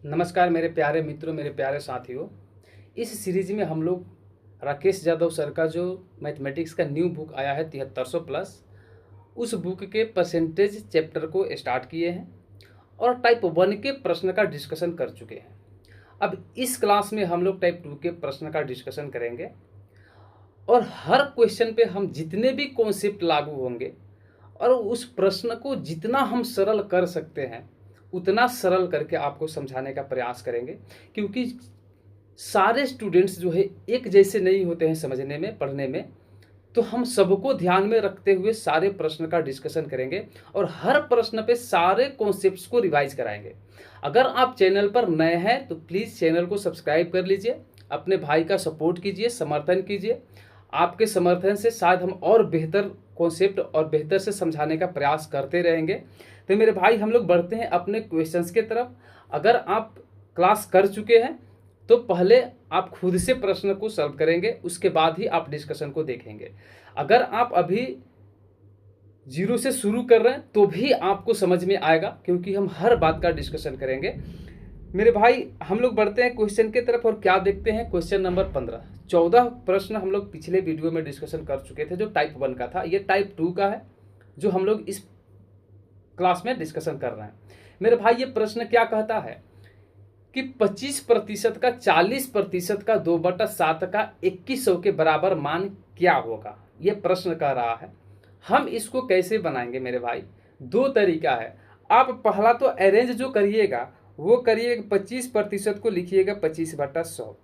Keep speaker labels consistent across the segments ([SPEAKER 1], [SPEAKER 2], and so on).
[SPEAKER 1] नमस्कार मेरे प्यारे मित्रों, मेरे प्यारे साथियों। इस सीरीज में हम लोग राकेश यादव सर का जो मैथमेटिक्स का न्यू बुक आया है 7300 प्लस, उस बुक के परसेंटेज चैप्टर को स्टार्ट किए हैं और टाइप 1 के प्रश्न का डिस्कशन कर चुके हैं। अब इस क्लास में हम लोग टाइप 2 के प्रश्न का डिस्कशन करेंगे और हर क्वेश्चन पे हम जितने भी कॉन्सेप्ट लागू होंगे और उस प्रश्न को जितना हम सरल कर सकते हैं उतना सरल करके आपको समझाने का प्रयास करेंगे, क्योंकि सारे स्टूडेंट्स जो है एक जैसे नहीं होते हैं समझने में, पढ़ने में। तो हम सबको ध्यान में रखते हुए सारे प्रश्न का डिस्कशन करेंगे और हर प्रश्न पे सारे कॉन्सेप्ट्स को रिवाइज कराएंगे। अगर आप चैनल पर नए हैं तो प्लीज़ चैनल को सब्सक्राइब कर लीजिए, अपने भाई का सपोर्ट कीजिए, समर्थन कीजिए। आपके समर्थन से शायद हम और बेहतर कॉन्सेप्ट और बेहतर से समझाने का प्रयास करते रहेंगे। तो मेरे भाई, हम लोग बढ़ते हैं अपने क्वेश्चंस के तरफ। अगर आप क्लास कर चुके हैं तो पहले आप खुद से प्रश्न को सॉल्व करेंगे, उसके बाद ही आप डिस्कशन को देखेंगे। अगर आप अभी जीरो से शुरू कर रहे हैं तो भी आपको समझ में आएगा, क्योंकि हम हर बात का डिस्कशन करेंगे। मेरे भाई, हम लोग बढ़ते हैं क्वेश्चन के तरफ और क्या देखते हैं। Question number 15। 14 प्रश्न हम लोग पिछले वीडियो में डिस्कशन कर चुके थे जो टाइप 1 का था। ये टाइप 2 का है जो हम लोग इस क्लास में डिस्कशन कर रहे हैं। मेरे भाई, ये प्रश्न क्या कहता है कि 25% का 40% का 2/7 का 2100 के बराबर मान क्या होगा। ये प्रश्न कह रहा है। हम इसको कैसे बनाएंगे मेरे भाई? दो तरीका है। आप पहला तो अरेंज जो करिएगा वो करिएगा, 25% को लिखिएगा 25/100,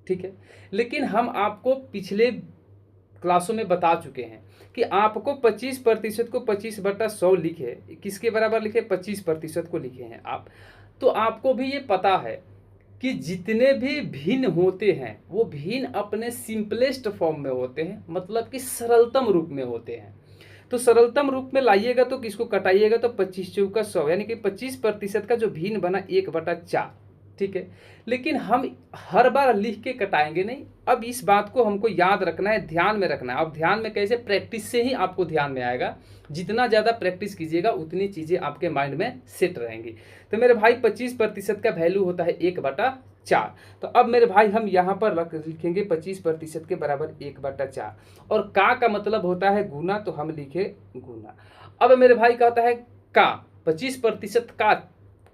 [SPEAKER 1] ठीक है। लेकिन हम आपको पिछले क्लासों में बता चुके हैं कि आपको 25% को 25/100 लिखे, किसके बराबर लिखे? 25% को लिखे हैं आप। तो आपको भी ये पता है कि जितने भी भिन्न होते हैं वो भिन्न अपने सिंपलेस्ट फॉर्म में होते हैं, मतलब कि सरलतम रूप में होते हैं। तो सरलतम रूप में लाइएगा तो किसको कटाइएगा तो 25 चौका 100, यानी कि 25% का जो भिन्न बना 1/4, ठीक है। लेकिन हम हर बार लिख के कटाएंगे नहीं। अब इस बात को हमको याद रखना है, ध्यान में रखना है। अब ध्यान में कैसे? प्रैक्टिस से ही आपको ध्यान में आएगा। जितना ज़्यादा प्रैक्टिस कीजिएगा उतनी चीज़ें आपके माइंड में सेट रहेंगी। तो मेरे भाई, 25% का वैल्यू होता है 1/4। तो अब मेरे भाई, हम यहाँ पर लिखेंगे 25% के बराबर 1/4, और का मतलब होता है गुना, तो हम लिखे गुना। अब मेरे भाई कहता है का 25%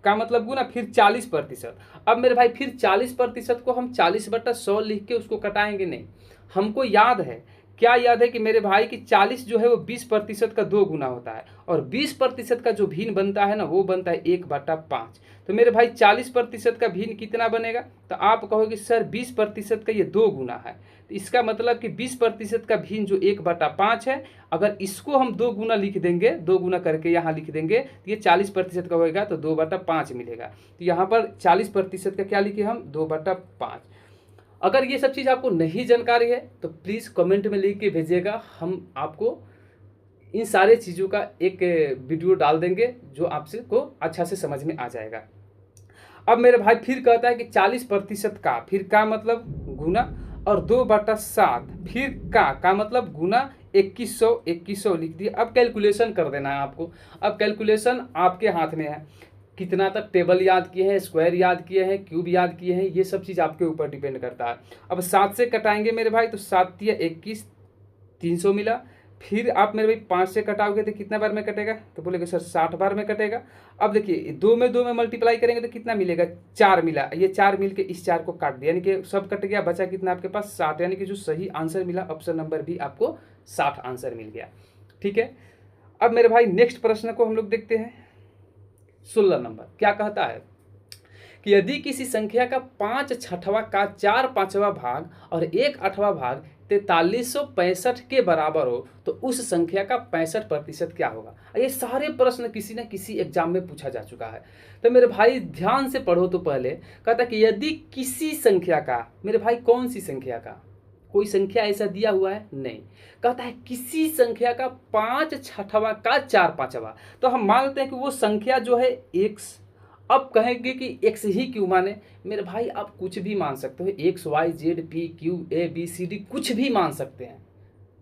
[SPEAKER 1] का मतलब गुना, फिर 40%। अब मेरे भाई, फिर 40% को हम 40/100 लिख के उसको कटाएंगे नहीं। हमको याद है, क्या याद है कि मेरे भाई की 40 जो है वो 20% का 2 गुना होता है, और 20% का जो भिन्न बनता है ना वो बनता है 1/5। तो मेरे भाई, 40% का भिन्न कितना बनेगा? तो आप कहोगे सर 20% का ये 2 गुना है, तो इसका मतलब कि 20% का भिन्न जो 1/5 है, अगर इसको हम 2 गुना लिख देंगे, 2 गुना करके यहाँ लिख देंगे तो ये 40% का होएगा, तो 2/5 मिलेगा। तो यहाँ पर 40% का क्या लिखे हम? 2/5। अगर ये सब चीज़ आपको नहीं जानकारी है तो प्लीज़ कमेंट में लिख के भेजिएगा, हम आपको इन सारे चीज़ों का एक वीडियो डाल देंगे जो आपसे को अच्छा से समझ में आ जाएगा। अब मेरे भाई फिर कहता है कि 40% का, फिर का मतलब गुना, और 2/7, फिर का मतलब गुना, 2100 लिख दिया। अब कैलकुलेशन कर देना है आपको। अब कैलकुलेशन आपके हाथ में है, कितना तक टेबल याद किए हैं, स्क्वायर याद किए हैं, क्यूब याद किए हैं, ये सब चीज़ आपके ऊपर डिपेंड करता है। अब 7 से कटाएंगे मेरे भाई, तो 7 या 21, 300 मिला। फिर आप मेरे भाई 5 से कटाओगे तो कितना बार में कटेगा? तो बोलेगे सर 60 बार में कटेगा। अब देखिए, 2 में मल्टीप्लाई करेंगे तो कितना मिलेगा? 4 मिला। ये 4 मिल के इस 4 को काट दिया, यानी कि सब कट गया, बचा कितना आपके पास? 60, यानी कि जो सही आंसर मिला ऑप्शन नंबर बी, आपको 60 आंसर मिल गया, ठीक है। अब मेरे भाई नेक्स्ट प्रश्न को हम लोग देखते हैं। 16 नंबर क्या कहता है कि यदि किसी संख्या का 5/6 का 4/5 भाग और 1/8 भाग 4365 के बराबर हो तो उस संख्या का 65% क्या होगा। ये सारे प्रश्न किसी न किसी एग्जाम में पूछा जा चुका है। तो मेरे भाई ध्यान से पढ़ो। तो पहले कहता कि यदि किसी संख्या का, मेरे भाई कौन सी संख्या का? कोई संख्या ऐसा दिया हुआ है? नहीं। कहता है किसी संख्या का 5/6 का 4/5। तो हम मानते हैं कि वो संख्या जो है एक्स। अब कहेंगे कि एक्स ही क्यों माने? मेरे भाई, आप कुछ भी मान सकते हो, X Y Z P Q A B C D, कुछ भी मान सकते हैं।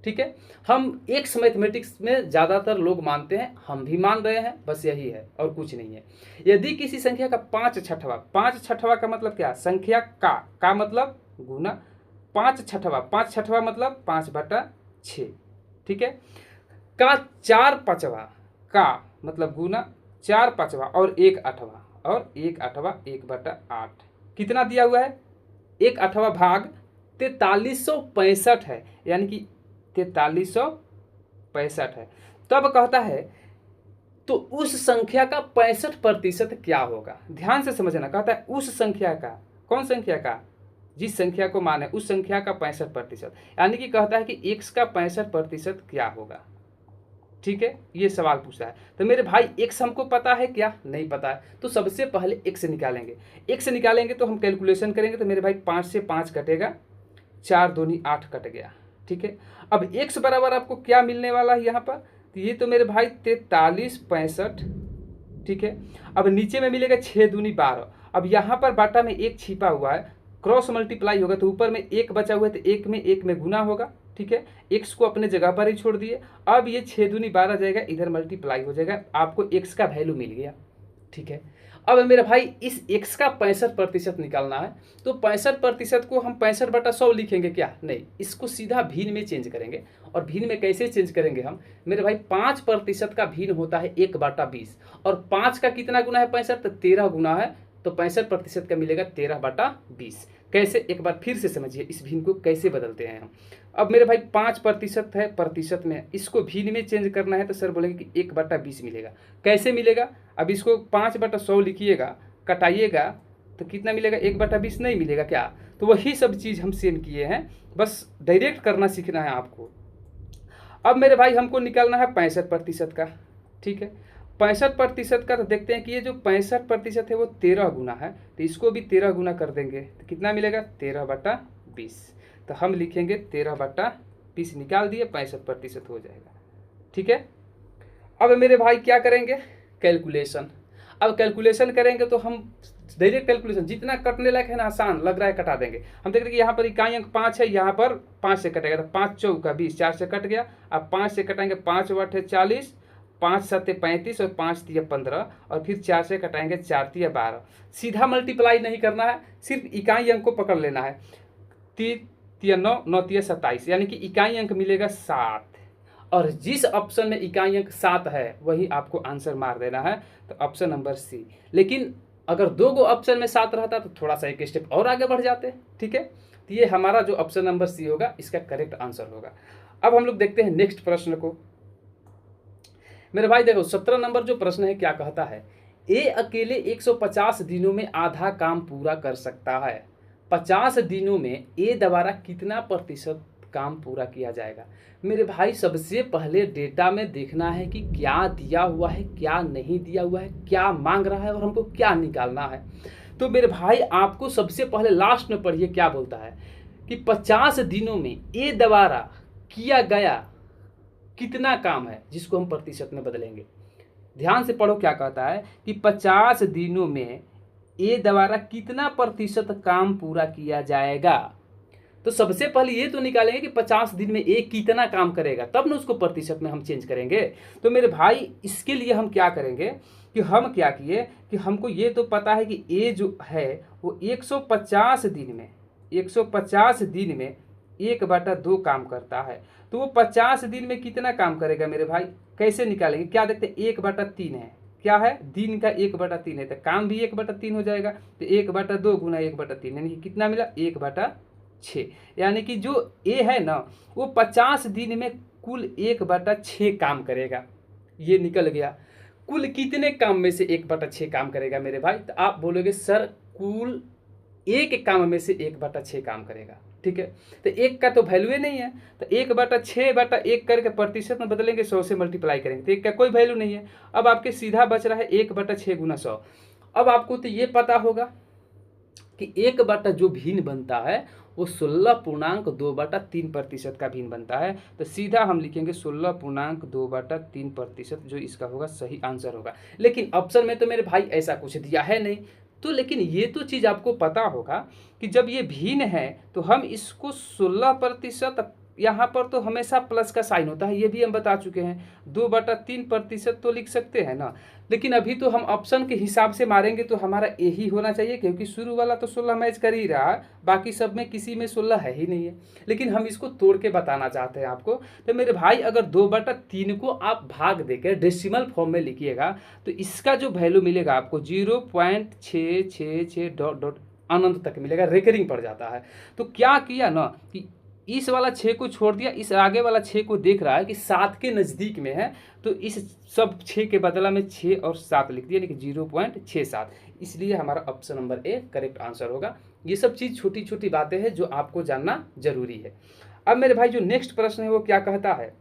[SPEAKER 1] ठीक है। हम एक्स मैथमेटिक्स में ज़्यादातर लोग मानते हैं, हम भी मान रहे हैं, बस यही है और कुछ नहीं है। यदि किसी संख्या का 5/6, 5/6 का मतलब क्या, संख्या का मतलब गुना 5/6, 5/6 मतलब 5/6, ठीक है। का 4/5 का मतलब गुना 4/5 और 1/8 और 1/8 1/8 कितना दिया हुआ है, 1/8 भाग 4365 है, यानी कि 4365 है। तब कहता है तो उस संख्या का 65% क्या होगा। ध्यान से समझना, कहता है उस संख्या का, कौन संख्या का, जिस संख्या को माने उस संख्या का 65%, यानी कि कहता है कि x का 65% क्या होगा। ठीक है, ये सवाल पूछा है। तो मेरे भाई x हमको पता है क्या, नहीं पता है, तो सबसे पहले x निकालेंगे। x निकालेंगे तो हम कैलकुलेशन करेंगे, तो मेरे भाई 5 से 5 कटेगा, 4 दूनी 8 कट गया। ठीक है, अब x बराबर आपको क्या मिलने वाला है यहाँ पर, तो ये तो मेरे भाई 4365, ठीक है। अब नीचे में मिलेगा 6 दूनी 12। अब यहाँ पर बाटा में 1 छिपा हुआ है, क्रॉस मल्टीप्लाई होगा तो ऊपर में 1 बचा हुआ है, तो 1 में गुना होगा। ठीक है, x को अपने जगह पर ही छोड़ दिए। अब ये 6 दूनी 12 जाएगा, इधर मल्टीप्लाई हो जाएगा, आपको x का वैल्यू मिल गया। ठीक है, अब मेरे भाई इस x का 65% निकालना है, तो 65% को हम 65/100 लिखेंगे क्या, नहीं, इसको सीधा भिन्न में चेंज करेंगे। और भिन्न में कैसे चेंज करेंगे हम, मेरे भाई 5% का भिन्न होता है 1/20, और 5 का कितना गुना है 65, तो 13 गुना है, तो 65% का मिलेगा 13/20। कैसे, एक बार फिर से समझिए इस भिन्न को कैसे बदलते हैं हम। अब मेरे भाई 5% है, प्रतिशत में इसको भिन्न में चेंज करना है, तो सर बोलेंगे कि 1/20 मिलेगा। कैसे मिलेगा, अब इसको 5/100 लिखिएगा, कटाइएगा तो कितना मिलेगा, 1/20 नहीं मिलेगा क्या। तो वही सब चीज़ हम सेम किए हैं, बस डायरेक्ट करना सीखना है आपको। अब मेरे भाई हमको निकालना है 65% का। ठीक है, 65% का, तो देखते हैं कि ये जो 65% है वो 13 गुना है, तो इसको भी 13 गुना कर देंगे, तो कितना मिलेगा 13/20। तो हम लिखेंगे 13/20, निकाल दिए, 65% हो जाएगा। ठीक है, अब मेरे भाई क्या करेंगे, कैलकुलेशन। अब कैलकुलेशन करेंगे तो हम डायरेक्ट कैलकुलेशन, जितना कटने लायक है ना, आसान लग रहा है, कटा देंगे। हम देखते हैं कि यहाँ पर इकाई अंक 5 है, यहाँ पर 5 से कटेगा, तो 5 चौका 20, 4 से कट गया। अब 5 से कटाएंगे, 5 8 40, 5 7 35 और 5 3 15, और फिर 4 से कटाएंगे, 4 3 12। सीधा मल्टीप्लाई नहीं करना है, सिर्फ इकाई अंक को पकड़ लेना है। 3 3 9, 9 3 27, यानी कि इकाई अंक मिलेगा 7, और जिस ऑप्शन में इकाई अंक 7 है वही आपको आंसर मार देना है, तो ऑप्शन नंबर सी। लेकिन अगर 2 ऑप्शन में 7 रहता तो थोड़ा सा एक स्टेप और आगे बढ़ जाते। ठीक है, तो ये हमारा जो ऑप्शन नंबर सी होगा, इसका करेक्ट आंसर होगा। अब हम लोग देखते हैं नेक्स्ट प्रश्न को। मेरे भाई देखो 17 नंबर जो प्रश्न है, क्या कहता है, ए अकेले 150 दिनों में आधा काम पूरा कर सकता है। 50 दिनों में ए द्वारा कितना प्रतिशत काम पूरा किया जाएगा। मेरे भाई सबसे पहले डेटा में देखना है कि क्या दिया हुआ है, क्या नहीं दिया हुआ है, क्या मांग रहा है और हमको क्या निकालना है। तो मेरे भाई आपको सबसे पहले लास्ट में पढ़िए क्या बोलता है कि 50 दिनों में ए द्वारा किया गया कितना काम है, जिसको हम प्रतिशत में बदलेंगे। ध्यान से पढ़ो क्या कहता है कि 50 दिनों में ए द्वारा कितना प्रतिशत काम पूरा किया जाएगा। तो सबसे पहले ये तो निकालेंगे कि 50 दिन में ए कितना काम करेगा, तब ना उसको प्रतिशत में हम चेंज करेंगे। तो मेरे भाई इसके लिए हम क्या करेंगे कि हम क्या किए कि हमको ये तो पता है कि ए जो है वो 150 दिन में 1/2 काम करता है। तो वो 50 दिन में कितना काम करेगा मेरे भाई, कैसे निकालेंगे, क्या देखते हैं, 1/3 है, क्या है, दिन का 1/3 है, तो काम भी 1/3 हो जाएगा। तो 1/2 गुना 1/3, यानी कि कितना मिला, 1/6। यानी कि जो ए है ना वो 50 दिन में कुल 1/6 काम करेगा। ये निकल गया। कुल कितने काम में से 1/6 काम करेगा मेरे भाई, तो आप बोलोगे सर कुल एक काम में से 1/6 काम करेगा। ठीक है, तो एक का तो वैल्यू नहीं है, तो 1/6/1 करके प्रतिशत में बदलेंगे, 100 से मल्टीप्लाई करेंगे, तो एक का कोई वैल्यू नहीं है। अब आपके सीधा बच रहा है 1/6 गुना 100। अब आपको तो ये पता होगा कि 1 जो भिन्न बनता है वो 16.2/3% का भिन्न बनता है। तो सीधा हम लिखेंगे 16.2/3%, जो इसका होगा सही आंसर होगा। लेकिन ऑप्शन में तो मेरे भाई ऐसा कुछ दिया है नहीं, तो लेकिन ये तो चीज़ आपको पता होगा कि जब ये भिन्न है तो हम इसको 16% यहाँ पर तो हमेशा प्लस का साइन होता है, ये भी हम बता चुके हैं। 2/3% तो लिख सकते हैं ना, लेकिन अभी तो हम ऑप्शन के हिसाब से मारेंगे तो हमारा यही होना चाहिए, क्योंकि शुरू वाला तो 16 मैच कर ही रहा है, बाकी सब में किसी में 16 है ही नहीं है। लेकिन हम इसको तोड़ के बताना चाहते हैं आपको। तो मेरे भाई अगर 2/3 को आप भाग देकर डेसिमल फॉर्म में लिखिएगा तो इसका जो वैल्यू मिलेगा आपको 0.666 डॉट डॉट अनंत तक मिलेगा, रेकरिंग पड़ जाता है। तो क्या किया ना कि इस वाला 6 को छोड़ दिया, इस आगे वाला 6 को देख रहा है कि 7 के नज़दीक में है, तो इस सब 6 के बदला में 6 और 7 लिख दिया, यानी कि 0.67। इसलिए हमारा option number A correct answer होगा। ये सब चीज़ छोटी छोटी बातें हैं जो आपको जानना जरूरी है। अब मेरे भाई जो नेक्स्ट प्रश्न है वो क्या कहता है,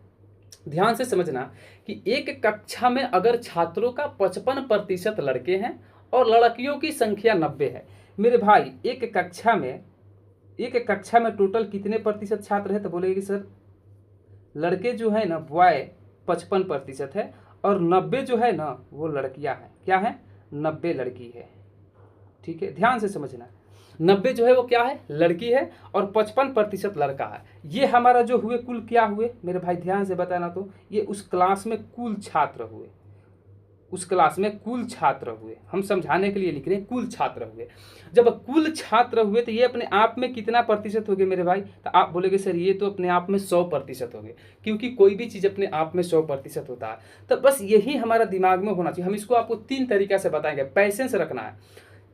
[SPEAKER 1] ध्यान से समझना कि एक कक्षा में अगर छात्रों का 55% लड़के हैं और लड़कियों की संख्या 90 है। मेरे भाई एक कक्षा में टोटल कितने प्रतिशत छात्र है, तो बोलेंगे कि सर लड़के जो है ना बॉय 55% है और 90 जो है ना वो लड़कियां हैं। क्या है, 90 लड़की है। ठीक है, ध्यान से समझना, 90 जो है वो क्या है, लड़की है और 55% लड़का है। ये हमारा जो हुए कुल क्या हुए मेरे भाई, ध्यान से बताना, तो ये उस क्लास में कुल छात्र हुए, उस क्लास में कुल छात्र हुए। हम समझाने के लिए लिख रहे हैं कुल छात्र हुए। जब कुल छात्र हुए तो ये अपने आप में कितना प्रतिशत हो गए मेरे भाई, तो आप बोलेंगे सर ये तो अपने आप में 100% हो गए, क्योंकि कोई भी चीज़ अपने आप में 100% होता है। तो बस यही हमारा दिमाग में होना चाहिए। हम इसको आपको 3 तरीका से बताएंगे, पैसेंस रखना है।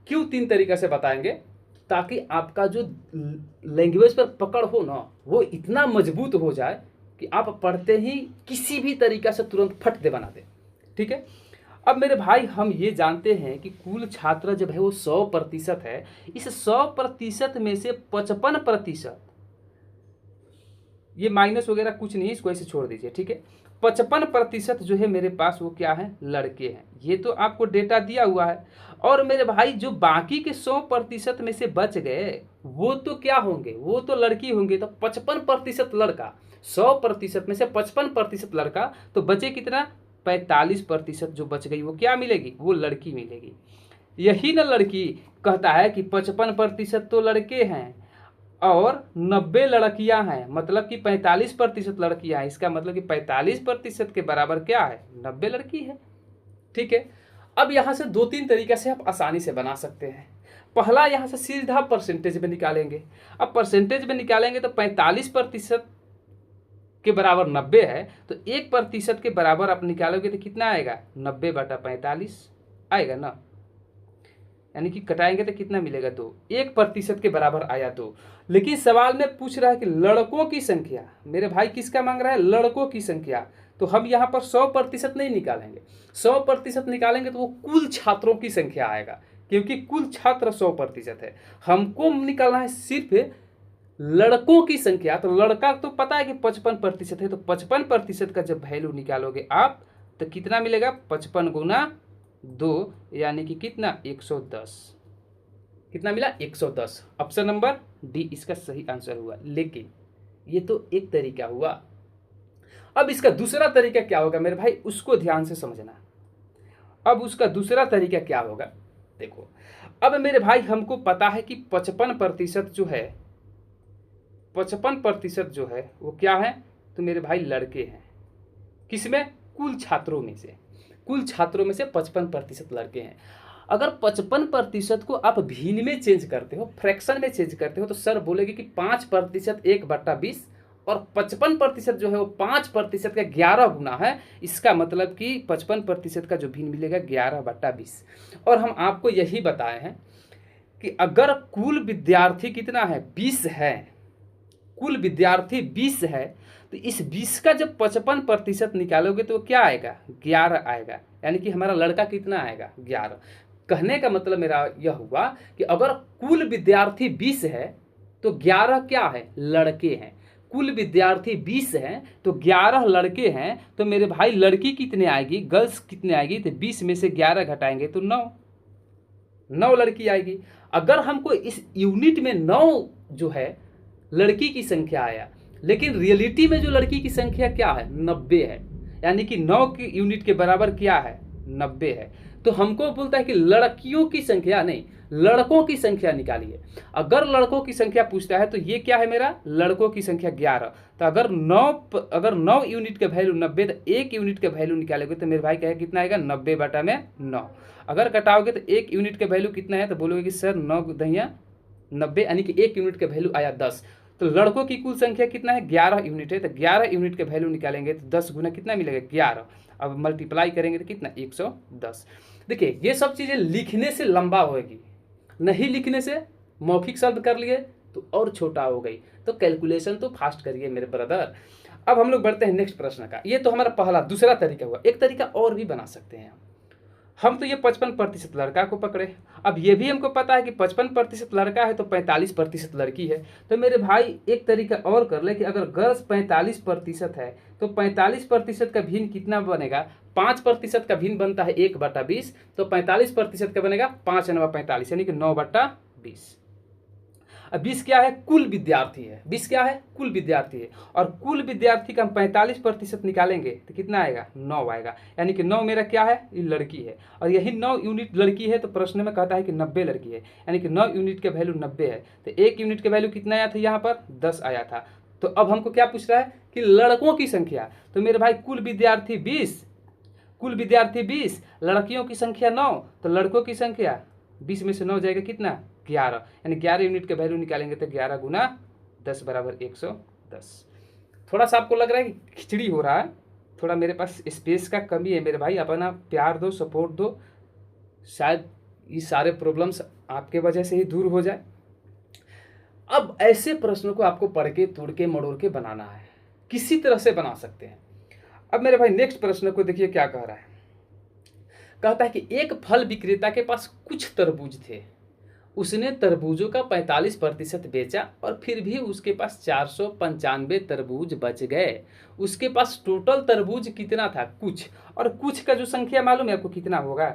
[SPEAKER 1] क्यों 3 तरीका से बताएंगे, ताकि आपका जो लैंग्वेज पर पकड़ हो ना वो इतना मजबूत हो जाए कि आप पढ़ते ही किसी भी तरीका से तुरंत फट दे बना दे। ठीक है, अब मेरे भाई हम ये जानते हैं कि कुल छात्र जब है वो 100% है। इस 100% में से 55%, ये माइनस वगैरह कुछ नहीं, इसको ऐसे छोड़ दीजिए। ठीक है, 55% जो है मेरे पास वो क्या है, लड़के हैं। ये तो आपको डेटा दिया हुआ है। और मेरे भाई जो बाकी के 100% में से बच गए वो तो क्या होंगे, वो तो लड़की होंगे। तो 55% लड़का, 100% में से 55% लड़का, तो बचे कितना, 45% जो बच गई वो क्या मिलेगी, वो लड़की मिलेगी। यही ना लड़की कहता है कि 55% तो लड़के हैं और 90 लड़कियां हैं, मतलब कि 45% लड़कियां हैं। इसका मतलब कि 45% के बराबर क्या है, 90 लड़की है। ठीक है, अब यहाँ से 2-3 तरीके से आप आसानी से बना सकते हैं। पहला, यहाँ से सीधा परसेंटेज में निकालेंगे। अब परसेंटेज में निकालेंगे तो 45% के बराबर 90 है, तो 1% के बराबर आप निकालोगे तो कितना आएगा, 90/45 आएगा ना, यानी कि कटाएंगे तो कितना मिलेगा, 2। 1% के बराबर आया 2। लेकिन सवाल में पूछ रहा है कि लड़कों की संख्या। मेरे भाई किसका मांग रहा है, लड़कों की संख्या। तो हम यहाँ पर 100% नहीं निकालेंगे। 100% निकालेंगे तो वो कुल छात्रों की संख्या आएगा, क्योंकि कुल छात्र 100% है। हमको निकालना है सिर्फ लड़कों की संख्या। तो लड़का तो पता है कि 55% है, तो 55% का जब वैल्यू निकालोगे आप तो कितना मिलेगा, 55 गुना 2, यानी कि कितना, 110। कितना मिला, 110। ऑप्शन नंबर डी इसका सही आंसर हुआ। लेकिन ये तो एक तरीका हुआ। अब इसका दूसरा तरीका क्या होगा मेरे भाई, उसको ध्यान से समझना। अब उसका दूसरा तरीका क्या होगा, देखो। अब मेरे भाई हमको पता है कि 55% जो है, 55% जो है वो क्या है, तो मेरे भाई लड़के हैं। किसमें, कुल छात्रों में से। कुल छात्रों में से 55% लड़के हैं। अगर 55% को आप भिन्न में चेंज करते हो, फ्रैक्शन में चेंज करते हो, तो सर बोलेगी कि 5% 1/20 और 55% जो है वो 5% का 11 गुना है। इसका मतलब कि 55% का जो भिन्न मिलेगा 11/20। और हम आपको यही बताए हैं कि अगर कुल विद्यार्थी कितना है, 20 है, कुल विद्यार्थी 20 है, तो इस 20 का जब 55% निकालोगे तो क्या आएगा, 11 आएगा। यानी कि हमारा लड़का कितना आएगा, 11। कहने का मतलब मेरा यह हुआ कि अगर कुल विद्यार्थी 20 है तो 11 क्या है, लड़के हैं। कुल विद्यार्थी 20 हैं तो 11 लड़के हैं, तो मेरे भाई लड़की कितने आएगी, गर्ल्स कितने आएगी, तो 20 में से 11 घटाएंगे तो 9 लड़की आएगी। अगर हमको इस यूनिट में 9 जो है लड़की की संख्या आया, लेकिन रियलिटी में जो लड़की की संख्या क्या है, 90 है। यानी कि 9 की यूनिट के बराबर क्या है, 90 है। तो हमको बोलता है कि लड़कियों की संख्या नहीं, लड़कों की संख्या निकालिए। अगर लड़कों की संख्या पूछता है तो ये क्या है मेरा, लड़कों की संख्या 11। तो अगर 9 यूनिट के वैल्यू 90 तो 1 यूनिट के वैल्यू निकालोगे तो मेरे भाई कहे कितना आएगा, 90/9। अगर कटाओगे तो 1 यूनिट के वैल्यू कितना है, तो बोलोगे कि सर 9 दहिया 90, यानी कि 1 यूनिट के वैल्यू आया 10। तो लड़कों की कुल संख्या कितना है, 11 यूनिट है। तो 11 यूनिट के वैल्यू निकालेंगे तो 10 गुना कितना मिलेगा, 11। अब मल्टीप्लाई करेंगे तो कितना, 110। देखिए ये सब चीज़ें लिखने से लंबा होगी, नहीं लिखने से मौखिक शब्द कर लिए तो और छोटा हो गई। तो कैलकुलेशन तो फास्ट करिए मेरे ब्रदर। अब हम लोग बढ़ते हैं नेक्स्ट प्रश्न का। ये तो हमारा पहला, दूसरा तरीका हुआ। एक तरीका और भी बना सकते हैं हम। तो ये 55% लड़का को पकड़े। अब ये भी हमको पता है कि 55% लड़का है तो 45% लड़की है। तो मेरे भाई एक तरीका और कर ले कि अगर गर्ल्स 45% है तो 45% का भिन्न कितना बनेगा, 5% का भिन्न बनता है 1/20। तो 45% का बनेगा 5 9 45, यानी कि 9/20। अब 20 क्या है, कुल विद्यार्थी है। 20 क्या है, कुल विद्यार्थी है। और कुल विद्यार्थी का हम 45% निकालेंगे तो कितना आएगा, 9 आएगा। यानी कि 9 मेरा क्या है, ये लड़की है। और यही 9 यूनिट लड़की है तो प्रश्न में कहता है कि 90 लड़की है, यानी कि 9 यूनिट के वैल्यू 90 है। तो 1 यूनिट के वैल्यू कितना आया था, यहाँ पर 10 आया था। तो अब हमको क्या पूछ रहा है कि लड़कों की संख्या। तो मेरे भाई कुल विद्यार्थी 20, कुल विद्यार्थी 20, लड़कियों की संख्या 9, तो लड़कों की संख्या 20 में से 9 जाएगा कितना, 11। यानी 11 यूनिट के वैल्यू निकालेंगे तो 11 गुना 10 बराबर 110। थोड़ा सा आपको लग रहा है कि खिचड़ी हो रहा है, थोड़ा मेरे पास स्पेस का कमी है मेरे भाई। अपना प्यार दो, सपोर्ट दो, शायद ये सारे प्रॉब्लम्स आपके वजह से ही दूर हो जाए। अब ऐसे प्रश्नों को आपको पढ़ के तोड़ के मड़ोड़ के बनाना है, किसी तरह से बना सकते हैं। अब मेरे भाई नेक्स्ट प्रश्न को देखिए क्या कह रहा है। कहता है कि एक फल विक्रेता के पास कुछ तरबूज थे, उसने तरबूजों का 45% बेचा और फिर भी उसके पास 495 तरबूज बच गए। उसके पास टोटल तरबूज कितना था, कुछ। और कुछ का जो संख्या मालूम है आपको कितना होगा,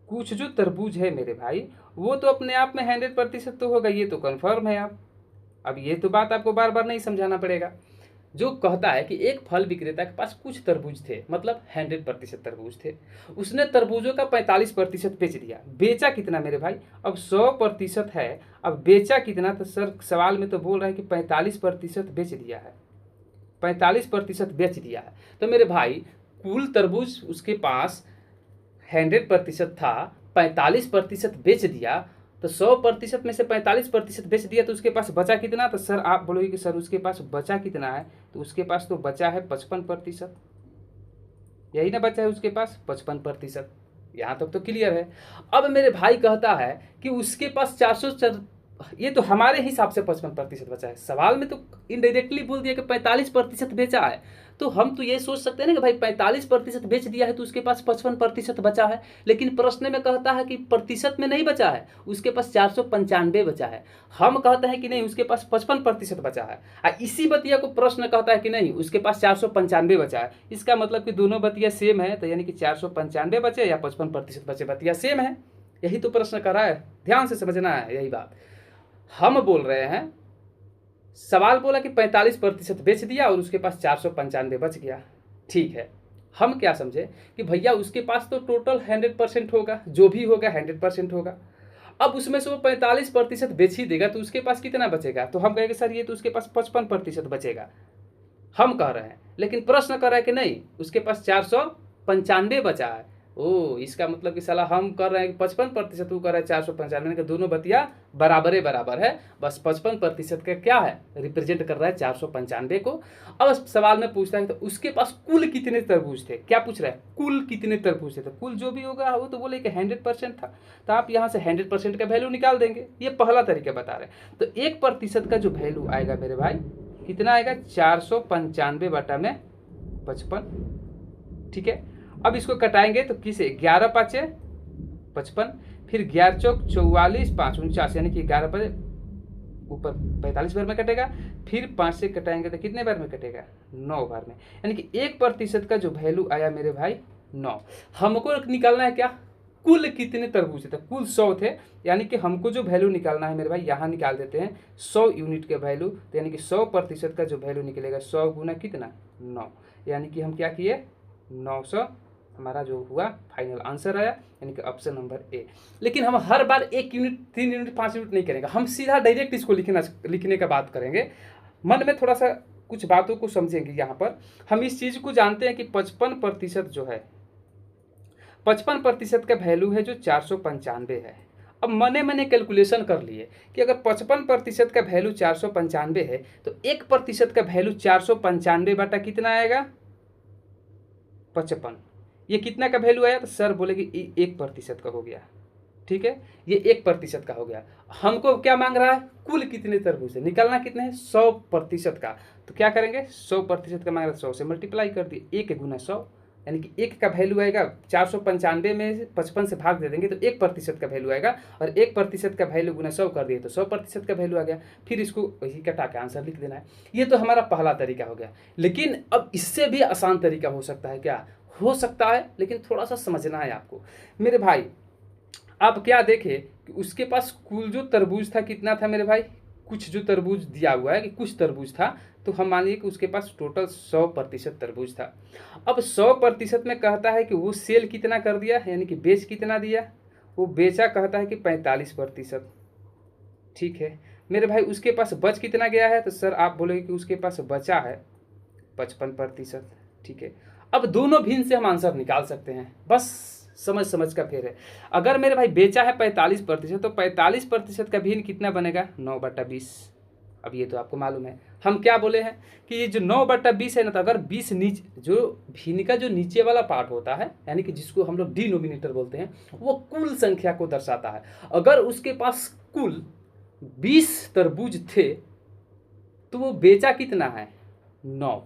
[SPEAKER 1] कुछ जो तरबूज है मेरे भाई वो तो अपने आप में 100% तो होगा, ये तो कन्फर्म है आप। अब ये तो बात आपको बार बार नहीं समझाना पड़ेगा। जो कहता है कि एक फल विक्रेता के पास कुछ तरबूज थे, मतलब 100% तरबूज थे। उसने तरबूजों का 45% बेच दिया। बेचा कितना मेरे भाई, अब 100% है, अब बेचा कितना, तो सर सवाल में तो बोल रहा है कि 45% बेच दिया है, 45% बेच दिया है। तो मेरे भाई कुल तरबूज उसके पास 100% था, 45% बेच दिया, तो 100% में से 45% बेच दिया तो उसके पास बचा कितना। तो सर आप बोलोगे कि सर उसके पास बचा कितना है, तो उसके पास तो बचा है 55%। यही ना बचा है उसके पास 55%। यहाँ तक तो क्लियर है। अब मेरे भाई कहता है कि उसके पास 400, ये तो हमारे हिसाब से 55% बचा है। सवाल में तो इनडायरेक्टली बोल दिया कि 45% बेचा है। तो हम तो ये सोच सकते हैं ना कि भाई 45% बेच दिया है तो उसके पास 55% बचा है। लेकिन प्रश्न में कहता है कि प्रतिशत में नहीं बचा है, उसके पास 495 बचा है। हम कहते हैं कि नहीं उसके पास 55% बचा है। इसी बतिया को प्रश्न कहता है कि नहीं उसके पास 495 बचा है। इसका मतलब कि दोनों बतिया सेम है, तो यानी कि 495 बचे या 55% बचे, बतिया सेम है। यही तो प्रश्न कर रहा है, ध्यान से समझना है यही बात। हम बोल रहे हैं, सवाल बोला कि 45% बेच दिया और उसके पास 495 बच गया, ठीक है। हम क्या समझे कि भैया उसके पास तो टोटल 100% होगा, जो भी होगा 100% होगा। अब उसमें से वो 45% बेच ही देगा तो उसके पास कितना बचेगा। तो हम कहेंगे सर ये तो उसके पास 55% बचेगा, हम कह रहे हैं। लेकिन प्रश्न कर रहा है कि नहीं उसके पास 495 बचा है। ओ इसका मतलब कि साला हम कर रहे हैं कि 55%, तू कर रहा है 495, के दोनों बतिया बराबर बराबर है। बस 55% का क्या है, रिप्रेजेंट कर रहा है 495 को। अब सवाल में पूछता है तो उसके पास कुल कितने तरबूज थे, क्या पूछ रहा है, कुल कितने तरबूज थे। तो कुल जो भी होगा वो तो बोले कि 100% था, तो आप यहाँ से 100% का वैल्यू निकाल देंगे। ये पहला तरीका बता रहे हैं। तो 1% का जो वैल्यू आएगा मेरे भाई कितना आएगा, 495 बटा में 55, ठीक है। अब इसको कटाएंगे तो किसे, 11 पाँचे 55, फिर 11 चौक 44, 5 49, यानी कि 11 पर ऊपर 45 बार में कटेगा, फिर 5 से कटाएंगे तो कितने बार में कटेगा, 9 बार में। यानी कि 1% का जो वैल्यू आया मेरे भाई 9। हमको निकालना है क्या, कुल कितने तरबूज थे, कुल 100 थे। यानी कि हमको जो वैल्यू निकालना है मेरे भाई यहाँ निकाल देते हैं 100 यूनिट के वैल्यू। तो यानी कि 100% का जो वैल्यू निकलेगा 100 गुना कितना 9, यानी कि हम क्या किए 900 हमारा जो हुआ फाइनल आंसर आया, यानी कि ऑप्शन नंबर ए। लेकिन हम हर बार 1 यूनिट 3 यूनिट 5 यूनिट नहीं करेंगे, हम सीधा डायरेक्ट इसको लिखने का बात करेंगे। मन में थोड़ा सा कुछ बातों को समझेंगे। यहाँ पर हम इस चीज़ को जानते हैं कि 55% जो है, 55% का वैल्यू है जो 495 है। अब मैंने कैलकुलेशन कर लिए कि अगर 55% का वैल्यू 495 है तो 1% का वैल्यू 495 बटा कितना आएगा, 55। ये कितना का वैल्यू आया, तो सर बोले कि 1% का हो गया। ठीक है, ये 1% का हो गया। हमको क्या मांग रहा है, कुल कितने तरबूज है, निकालना कितने हैं, 100% का। तो क्या करेंगे, 100% का मांग रहा है, 100 से मल्टीप्लाई कर दिए, 1 गुना 100, यानी कि 1 का वैल्यू आएगा 495 में 55 से भाग दे देंगे तो 1% का वैल्यू आएगा, और 1% का वैल्यू गुना 100 कर दिए तो 100% का वैल्यू आ गया। फिर इसको वही कटा के आंसर लिख देना है। ये तो हमारा पहला तरीका हो गया। लेकिन अब इससे भी आसान तरीका हो सकता है, क्या हो सकता है, लेकिन थोड़ा सा समझना है आपको मेरे भाई। आप क्या देखे कि उसके पास कुल जो तरबूज था कितना था मेरे भाई, कुछ जो तरबूज दिया हुआ है कि कुछ तरबूज था, तो हम मान लिए कि उसके पास टोटल 100% तरबूज था। अब 100% में कहता है कि वो सेल कितना कर दिया, यानी कि बेच कितना दिया, वो बेचा कहता है कि 45%। ठीक है मेरे भाई, उसके पास बच कितना गया है, तो सर आप बोलेंगे कि उसके पास बचा है 55%। ठीक है, अब दोनों भिन्न से हम आंसर निकाल सकते हैं, बस समझ का फेर है। अगर मेरे भाई बेचा है 45%, तो 45% का भिन्न कितना बनेगा, 9/20। अब ये तो आपको मालूम है। हम क्या बोले हैं कि ये जो 9/20 है ना, तो अगर 20 जो भिन्न का जो नीचे वाला पार्ट होता है, यानी कि जिसको हम लोग डिनोमिनेटर बोलते हैं, वो कुल संख्या को दर्शाता है। अगर उसके पास कुल 20 तरबूज थे तो वो बेचा कितना है, 9।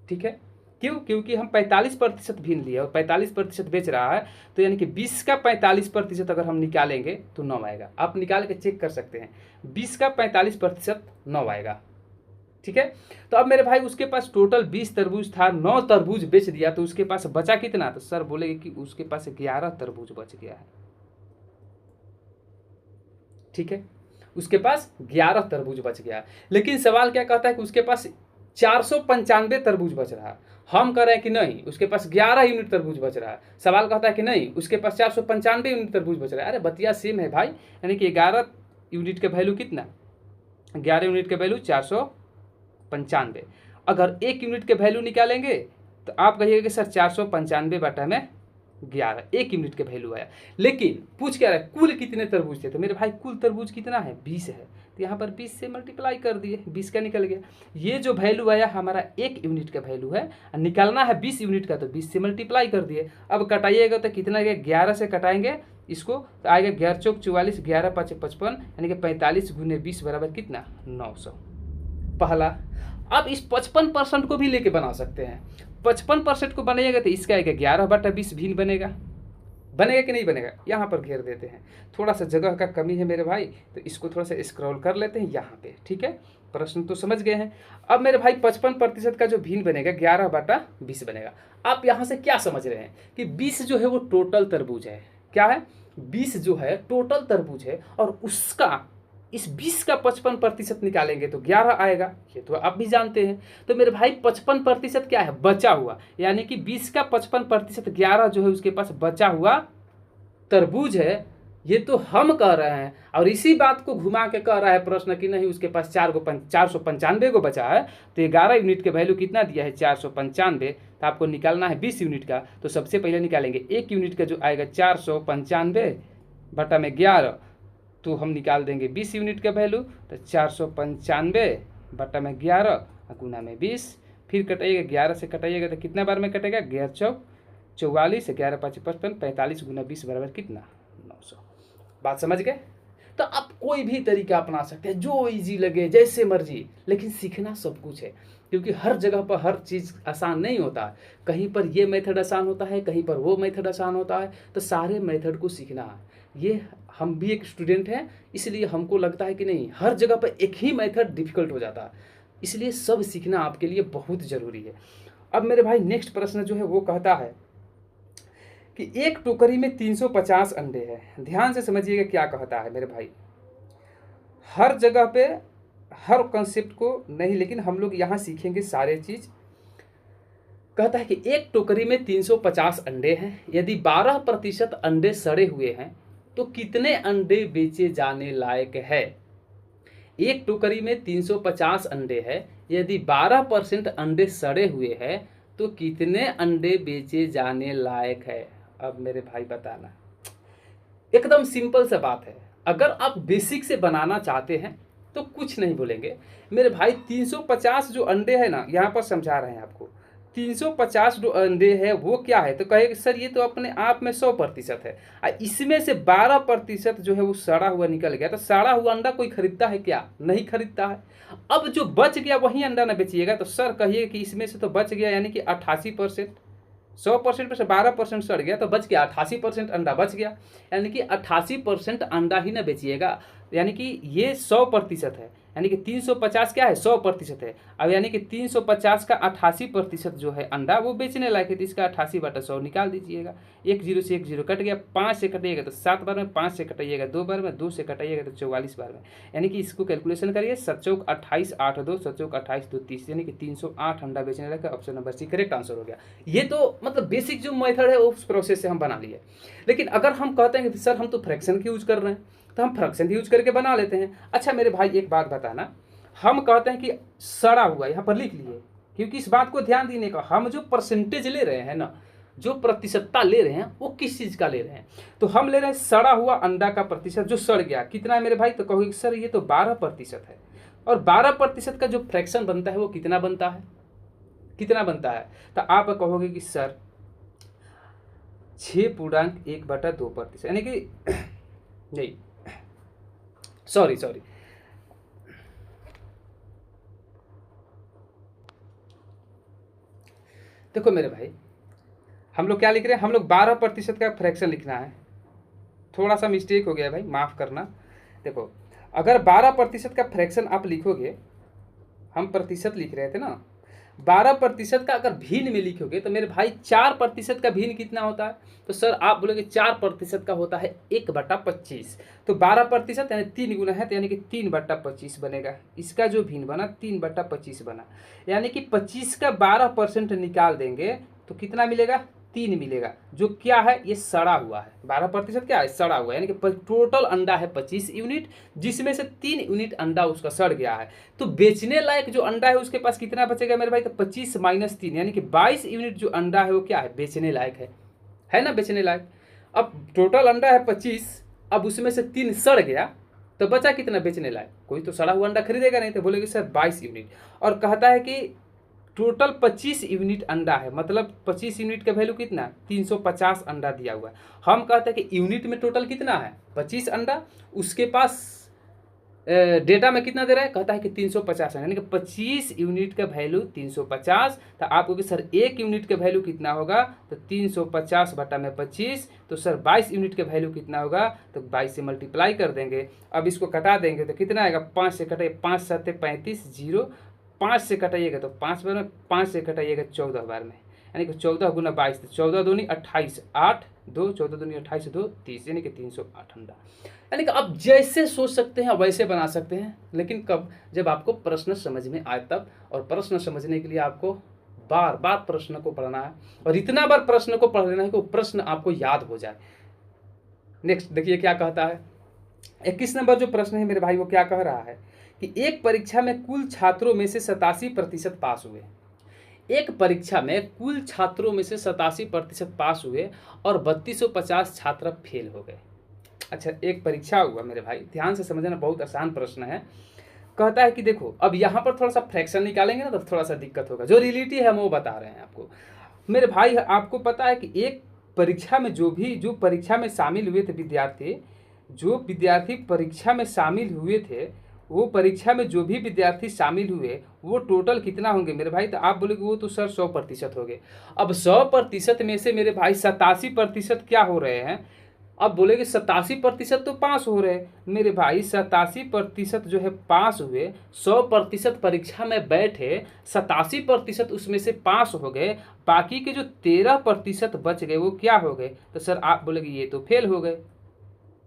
[SPEAKER 1] ठीक है, क्यों, क्योंकि हम 45% भिन्न लिए और 45% बेच रहा है, तो यानी कि 20 का 45% अगर हम निकालेंगे तो 9 आएगा। आप निकाल के चेक कर सकते हैं, 20 का 45% 9 आएगा। ठीक है, तो अब मेरे भाई उसके पास टोटल 20 तरबूज था, 9 तरबूज बेच दिया, तो उसके पास बचा कितना, तो सर बोलेंगे कि उसके पास 11 तरबूज बच गया है। ठीक है, उसके पास 11 तरबूज बच गया। लेकिन सवाल क्या कहता है कि उसके पास 495 तरबूज बच रहा है। हम कह रहे हैं कि नहीं, उसके पास 11 यूनिट तरबूज बच रहा है। सवाल कहता है कि नहीं, उसके पास 495 यूनिट तरबूज बच रहा है। अरे बतिया सेम है भाई, यानी कि 11 यूनिट का वैल्यू कितना, 11 यूनिट का वैल्यू 495। अगर 1 यूनिट के वैल्यू निकालेंगे तो आप कहिएगा कि सर 495 बटा में 11, 1 यूनिट के वैल्यू आया। लेकिन पूछ क्या रहा है, कुल कितने तरबूज थे, तो मेरे भाई कुल तरबूज कितना है, 20 है, तो यहाँ पर 20 से मल्टीप्लाई कर दिए, 20 का निकल गया। ये जो वैल्यू आया हमारा 1 यूनिट का वैल्यू है, निकालना है 20 यूनिट का, तो 20 से मल्टीप्लाई कर दिए। अब कटाइएगा तो कितना गया, 11 से कटाएंगे इसको तो आएगा 11 चौक 44, 11 5 55, यानी कि 45 गुने 20 बराबर कितना, 900। पहला। अब इस 55% को भी लेके बना सकते हैं। 55% को बनाइएगा तो इसका आएगा 11/20 भिन्न बनेगा। बनेगा कि नहीं बनेगा, यहाँ पर घेर देते हैं। थोड़ा सा जगह का कमी है मेरे भाई, तो इसको थोड़ा सा स्क्रॉल कर लेते हैं यहाँ पे। ठीक है, प्रश्न तो समझ गए हैं। अब मेरे भाई 55% का जो भिन्न बनेगा 11/20 बनेगा। आप यहाँ से क्या समझ रहे हैं कि 20 जो है वो टोटल तरबूज है। क्या है, 20 जो है टोटल तरबूज है, और उसका इस 20 का 55% निकालेंगे तो 11 आएगा। ये तो आप भी जानते हैं। तो मेरे भाई 55% क्या है, बचा हुआ, यानी कि 20 का 55% 11 जो है उसके पास बचा हुआ तरबूज है। ये तो हम कह रहे हैं, और इसी बात को घुमा के कह रहा है प्रश्न कि नहीं उसके पास 495 को बचा है। तो 11 यूनिट के वैल्यू कितना दिया है, 495, तो आपको निकालना है 20 यूनिट का। तो सबसे पहले निकालेंगे 1 यूनिट का जो आएगा 495 बटा में 11, तो हम निकाल देंगे 20 यूनिट का वैल्यू, तो 495 बटा में 11 गुना में 20। फिर कटाइएगा, 11 से कटाइएगा तो कितना बार में कटेगा, 11 चौक 44, 11 5 55, 45 गुना 20 बराबर कितना, 900। बात समझ गए। तो आप कोई भी तरीका अपना सकते हैं, जो इजी लगे, जैसे मर्जी, लेकिन सीखना सब कुछ है, क्योंकि हर जगह पर हर चीज़ आसान नहीं होता है। कहीं पर ये मेथड आसान होता है, कहीं पर वो मेथड आसान होता है, तो सारे मेथड को सीखना है। ये हम भी एक स्टूडेंट हैं, इसलिए हमको लगता है कि नहीं, हर जगह पर एक ही मेथड डिफिकल्ट हो जाता है, इसलिए सब सीखना आपके लिए बहुत ज़रूरी है। अब मेरे भाई नेक्स्ट प्रश्न जो है वो कहता है कि एक टोकरी में 350 अंडे हैं। ध्यान से समझिएगा क्या कहता है मेरे भाई। हर जगह पे हर कॉन्सेप्ट को नहीं, लेकिन हम लोग यहाँ सीखेंगे सारे चीज़। कहता है कि एक टोकरी में 350 अंडे हैं, यदि 12% अंडे सड़े हुए हैं तो कितने अंडे बेचे जाने लायक है। एक टोकरी में 350 अंडे हैं, यदि 12% अंडे सड़े हुए हैं तो कितने अंडे बेचे जाने लायक है। अब मेरे भाई बताना, एकदम सिंपल सा बात है। अगर आप बेसिक से बनाना चाहते हैं तो कुछ नहीं बोलेंगे मेरे भाई। 350 जो अंडे है ना, यहाँ पर समझा रहे हैं आपको, 350 जो अंडे है वो क्या है, तो कहेगा सर ये तो अपने आप में 100% है, इसमें से 12% जो है वो सड़ा हुआ निकल गया, तो सड़ा हुआ अंडा कोई खरीदता है क्या? नहीं खरीदता है। अब जो बच गया वही अंडा ना बेचिएगा, तो सर कहिए कि इसमें से तो बच गया यानी कि 88%, 100% में से 12% सड़ गया तो बच गया 88% अंडा बच गया, यानी कि 88% अंडा ही ना बेचिएगा, यानी कि ये 100% है, यानी कि 350 क्या है 100% है। अब यानी कि 350 का 88% जो है अंडा वो बेचने लायक है, तो इसका 88/100 निकाल दीजिएगा। 1 0 से 1 0 कट गया, 5 से कटिएगा तो 7 बार में, 5 से कटाइएगा 2 बार में, 2 से कटाइएगा तो 44 बार में, यानी कि इसको कैलकुलेशन करिए, 7 चौक 28 8 2, 7 चौक 28 2 30, यानी कि 308 अंडा बेचने लायक है। Option number C correct answer हो गया। ये तो मतलब बेसिक जो मेथड है उस प्रोसेस से हम बना लिए। लेकिन अगर हम कहते हैं कि सर हम तो फ्रैक्शन की यूज कर रहे हैं, तो हम फ्रैक्शन यूज करके बना लेते हैं। अच्छा मेरे भाई एक बात बताना, हम कहते हैं कि सड़ा हुआ, यहाँ पर लिख लिए, क्योंकि इस बात को ध्यान देने का, हम जो परसेंटेज ले रहे हैं ना, जो प्रतिशतता ले रहे हैं वो किस चीज़ का ले रहे हैं, तो हम ले रहे हैं सड़ा हुआ अंडा का प्रतिशत जो सड़ गया कितना है मेरे भाई, तो कहोगे सर ये तो 12% है, और 12% का जो फ्रैक्शन बनता है वो कितना बनता है, कितना बनता है, तो आप कहोगे कि सर 6.1/2%, यानी कि नहीं सॉरी देखो मेरे भाई, हम लोग क्या लिख रहे हैं, हम लोग 12% का फ्रैक्शन लिखना है, थोड़ा सा मिस्टेक हो गया भाई, माफ़ करना। देखो अगर 12% का फ्रैक्शन आप लिखोगे, हम प्रतिशत लिख रहे थे ना, 12% का अगर भिन्न में लिखोगे तो मेरे भाई 4% का भिन्न कितना होता है, तो सर आप बोलोगे 4% का होता है 1/25, तो 12% यानी 3 गुना है, तो यानी कि 3/25 बनेगा। इसका जो भिन्न बना 3/25 बना, यानी कि 25 का 12% निकाल देंगे तो कितना मिलेगा, 3 मिलेगा, जो क्या है ये सड़ा हुआ है। 12% क्या है, सड़ा हुआ है, यानी कि टोटल अंडा है 25 यूनिट, जिसमें से 3 यूनिट अंडा उसका सड़ गया है, तो बेचने लायक जो अंडा है उसके पास कितना बचेगा मेरे भाई, तो 25 - 3 यानी कि 22 यूनिट जो अंडा है वो क्या है, बेचने लायक है ना, बेचने लायक। अब टोटल अंडा है 25, अब उसमें से 3 सड़ गया तो बचा कितना बेचने लायक, कोई तो सड़ा हुआ अंडा खरीदेगा नहीं, तो बोलेगी सर 22 यूनिट, और कहता है कि टोटल 25 यूनिट अंडा है, मतलब 25 यूनिट का वैल्यू कितना, 350 अंडा दिया हुआ है। हम कहते हैं कि यूनिट में टोटल कितना है 25 अंडा, उसके पास डेटा में कितना दे रहा है, कहता है कि 350 है, यानी कि 25 यूनिट का वैल्यू 350, तो आपको कि सर 1 यूनिट का वैल्यू कितना होगा, तो 350/25, तो सर 22 यूनिट का वैल्यू कितना होगा, तो 22 से मल्टीप्लाई कर देंगे। अब इसको कटा देंगे तो कितना आएगा, 5 से कटे, 5 7 35 0, 5 से कटाइएगा तो 5 बार में, 5 से कटाइएगा 14 बार में, यानी कि 14 गुना 22, तो 14 दूनी 28, 8 2, 14 दूनी 28 2 30, यानी कि 308 अंडा। यानी कि आप जैसे सोच सकते हैं वैसे बना सकते हैं, लेकिन कब, जब आपको प्रश्न समझ में आए तब, और प्रश्न समझने के लिए आपको बार बार प्रश्न को पढ़ना है, और इतना बार प्रश्न को पढ़ लेना है कि वो प्रश्न आपको याद हो जाए। नेक्स्ट देखिए क्या कहता है, 21 नंबर जो प्रश्न है मेरे भाई वो क्या कह रहा है कि एक परीक्षा में कुल छात्रों में से 87% पास हुए, एक परीक्षा में कुल छात्रों में से 87% पास हुए और 3250 छात्र फेल हो गए। अच्छा एक परीक्षा हुआ मेरे भाई, ध्यान से समझना, बहुत आसान प्रश्न है। कहता है कि देखो अब यहाँ पर थोड़ा सा फ्रैक्शन निकालेंगे ना तो थोड़ा सा दिक्कत होगा, जो रियलिटी है हम वो बता रहे हैं आपको मेरे भाई। आपको पता है कि एक परीक्षा में जो परीक्षा में शामिल हुए थे विद्यार्थी, जो विद्यार्थी परीक्षा में शामिल हुए थे, वो परीक्षा में जो भी विद्यार्थी शामिल हुए वो टोटल कितना होंगे मेरे भाई, तो आप बोलोगे वो तो सर 100% हो गए। अब 100% में से मेरे भाई 87% क्या हो रहे हैं, अब बोलेगे 87% तो पास हो रहे मेरे भाई, 87% जो है पास हुए, 100% परीक्षा में बैठे, 87% उसमें से पास हो गए, बाकी के जो 13% बच गए वो क्या हो गए, तो सर आप बोलेगे ये तो फेल हो गए।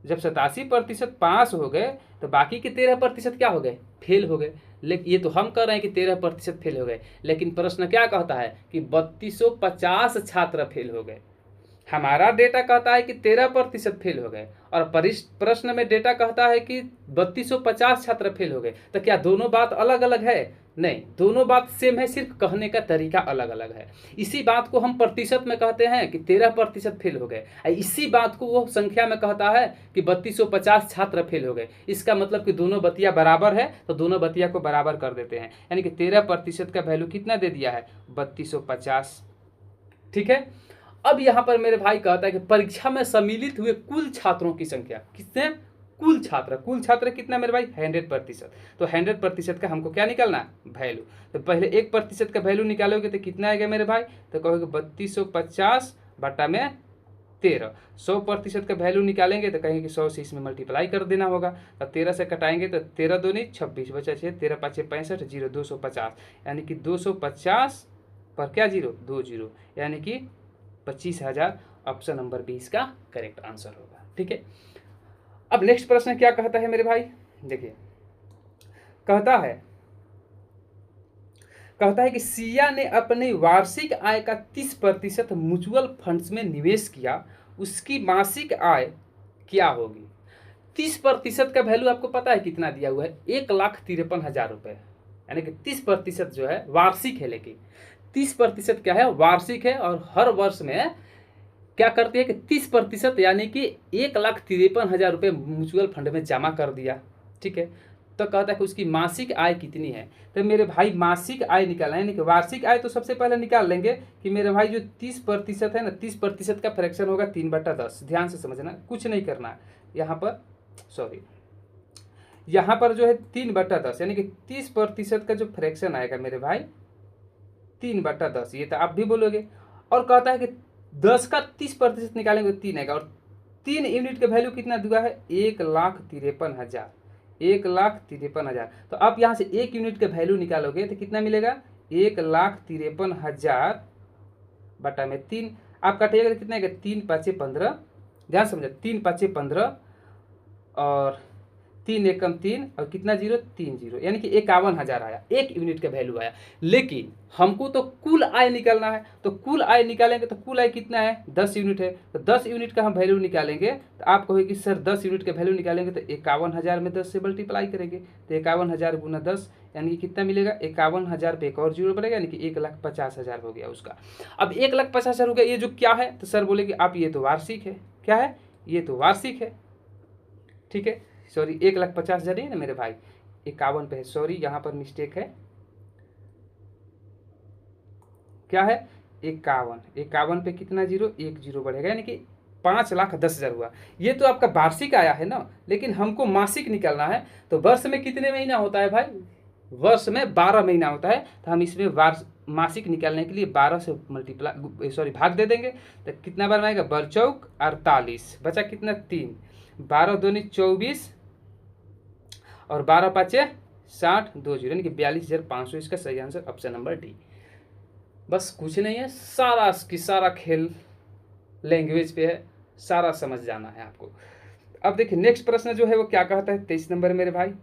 [SPEAKER 1] जब 87% पास हो गए तो बाकी के 13% क्या हो गए, फेल हो गए। लेकिन ये तो हम कह रहे हैं कि 13% फेल हो गए, लेकिन प्रश्न क्या कहता है कि 3250 छात्र फेल हो गए। हमारा डेटा कहता है कि 13% फेल हो गए और प्रश्न में डेटा कहता है कि 3250 छात्र फेल हो गए। तो क्या दोनों बात अलग अलग है? नहीं, दोनों बात सेम है, सिर्फ कहने का तरीका अलग अलग है। इसी बात को हम प्रतिशत में कहते हैं कि 13% फेल हो गए, इसी बात को वो संख्या में कहता है कि 3250 छात्र फेल हो गए। इसका मतलब कि दोनों बतिया बराबर है, तो दोनों बतिया को बराबर कर देते हैं, यानी कि 13% का वैल्यू कितना दे दिया है? 3250। ठीक है। अब यहाँ पर मेरे भाई कहता है कि परीक्षा में सम्मिलित हुए कुल छात्रों की संख्या कितने? कुल छात्र कितना मेरे भाई? 100%। तो 100% का हमको क्या निकालना है? वैल्यू। तो पहले 1% का वैल्यू निकालोगे तो कितना आएगा मेरे भाई? तो कहोगे 3250 बटा में 13। 100% का वैल्यू निकालेंगे तो कहेंगे 100 से इसमें मल्टीप्लाई कर देना होगा। तो 13 से कटाएंगे तो 13 दूनी 26 बचा 6, 13 पाँचे 65, 0 250, यानी कि 250 पर क्या जीरो? 2 जीरो, यानी कि 25,000। ऑप्शन नंबर 20 का करेक्ट आंसर होगा। ठीक है। अब नेक्स्ट प्रश्न क्या कहता है मेरे भाई? देखिए, कहता है कि सिया ने अपने वार्षिक आय का 30% म्यूचुअल फंड्स में निवेश किया, उसकी मासिक आय क्या होगी? 30% का वैल्यू आपको पता है कितना दिया हुआ है? 1,53,000 रुपये, यानी कि 30% जो है वार्षिक है, लेकिन 30% क्या है? वार्षिक है। और हर वर्ष में क्या करती है कि 30% यानी कि 1,53,000 रुपये म्यूचुअल फंड में जमा कर दिया। ठीक है। तो कहता है कि उसकी मासिक आय कितनी है? तो मेरे भाई मासिक आय निकालना है, यानी कि वार्षिक आय तो सबसे पहले निकाल लेंगे कि मेरे भाई जो 30% है ना, 30% का फ्रैक्शन होगा 3/10। ध्यान से समझना, कुछ नहीं करना यहाँ पर, सॉरी, यहाँ पर जो है 3/10, यानी कि 30% का जो फ्रैक्शन आएगा मेरे भाई 3/10, ये तो आप भी बोलोगे। और कहता है कि 10 का 30% निकालेंगे तो 3 आएगा, और 3 यूनिट का वैल्यू कितना दिया है? 1,53,000। 1,53,000। तो आप यहाँ से 1 यूनिट का वैल्यू निकालोगे तो कितना मिलेगा? 1,53,000 बटा में 3। आप काटिएगा तो कितना आएगा? 3 पाँचे 15। ध्यान समझे, 3 पाँचे 15 और 3 एकम 3 और कितना जीरो? 3 जीरो, यानी कि 51,000 आया, 1 यूनिट का वैल्यू आया। लेकिन हमको तो कुल आय निकालना है, तो कुल आय निकालेंगे तो कुल आय कितना है? 10 यूनिट है। तो 10 यूनिट का हम वैल्यू निकालेंगे तो आप कहोगे कि सर 10 यूनिट का वैल्यू निकालेंगे तो 51,000 में 10 से मल्टीप्लाई करेंगे तो 51,000 गुना 10, यानी कि कितना मिलेगा? 51,000 पे एक और जीरो पड़ेगा, यानी कि 1,50,000 हो गया उसका। अब 1,50,000 हो गया, ये जो क्या है? तो सर बोलेगे आप ये तो वार्षिक है। क्या है? ये तो वार्षिक है। ठीक है, सॉरी 1,50,000 नहीं है ना मेरे भाई, 51 पे है, सॉरी यहाँ पर मिस्टेक है। क्या है? 51 पे कितना जीरो? 1 जीरो बढ़ेगा, यानी कि 5,10,000 हुआ। ये तो आपका वार्षिक आया है ना, लेकिन हमको मासिक निकालना है। तो वर्ष में कितने महीना होता है भाई? वर्ष में 12 महीना होता है। तो हम इसमें मासिक निकालने के लिए 12 से भाग दे देंगे तो कितना बार आएगा? 12 48, बचा कितना? 3। 12 दूनी 24 और 12 पाँचे 60, 2 जीरो, यानी कि 42,500। इसका सही आंसर ऑप्शन नंबर डी। बस कुछ नहीं है, सारा की सारा खेल लैंग्वेज पे है, सारा समझ जाना है आपको। अब देखिए नेक्स्ट प्रश्न जो है वो क्या कहता है? 23 नंबर मेरे भाई,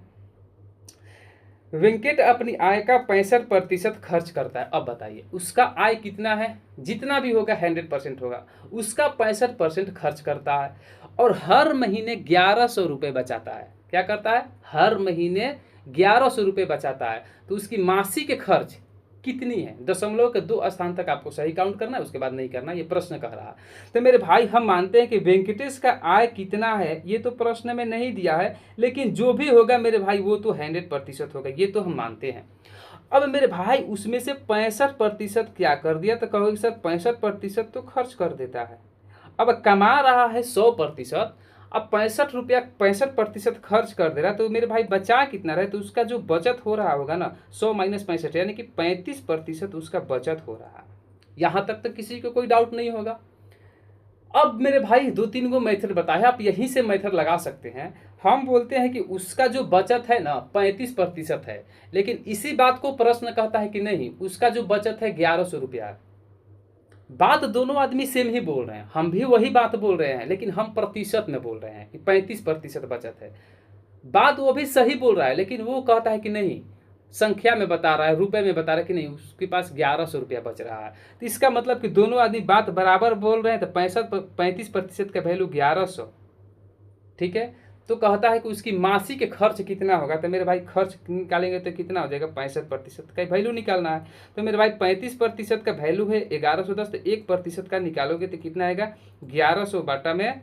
[SPEAKER 1] वेंकट अपनी आय का 65% खर्च करता है। अब बताइए उसका आय कितना है? जितना भी होगा 100% होगा, उसका 65% खर्च करता है और हर महीने 1,100 रुपये बचाता है। क्या करता है? हर महीने 1,100 रुपये बचाता है। तो उसकी मासिक खर्च कितनी है? दशमलव के 2 स्थान तक आपको सही काउंट करना है, उसके बाद नहीं करना, ये प्रश्न कह रहा है। तो मेरे भाई हम मानते हैं कि वेंकटेश का आय कितना है, ये तो प्रश्न में नहीं दिया है, लेकिन जो भी होगा मेरे भाई वो तो 100% होगा, ये तो हम मानते हैं। अब मेरे भाई उसमें से 65% क्या कर दिया? तो कहोगे सर 65% तो खर्च कर देता है। अब कमा रहा है 100%, अब 65% खर्च कर दे रहा है, तो मेरे भाई बचा कितना रहे? तो उसका जो बचत हो रहा होगा ना 100 माइनस 65, यानी कि 35% उसका बचत हो रहा है। यहाँ तक तो किसी को कोई डाउट नहीं होगा। अब मेरे भाई 2-3 गो मेथड बताया, आप यहीं से मेथड लगा सकते हैं। हम बोलते हैं कि उसका जो बचत है ना 35% है, लेकिन इसी बात को प्रश्न कहता है कि नहीं, उसका जो बचत है 1,100 रुपया। बात दोनों आदमी सेम ही बोल रहे हैं, हम भी वही बात बोल रहे हैं, लेकिन हम प्रतिशत में बोल रहे हैं कि 35% बचत है। बात वो भी सही बोल रहा है, लेकिन वो कहता है कि नहीं, संख्या में बता रहा है, रुपए में बता रहा है कि नहीं उसके पास 1100 रुपया बच रहा है। तो इसका मतलब कि दोनों आदमी बात बराबर बोल रहे हैं, तो 35% का वैल्यू 1100, ठीक है। तो कहता है कि उसकी मासिक खर्च कितना होगा। तो मेरे भाई खर्च निकालेंगे तो कितना हो जाएगा, 65% का वैल्यू निकालना है। तो मेरे भाई 35% का वैल्यू है 1110, तो 1% का निकालोगे तो कितना आएगा, 1100 बाटा में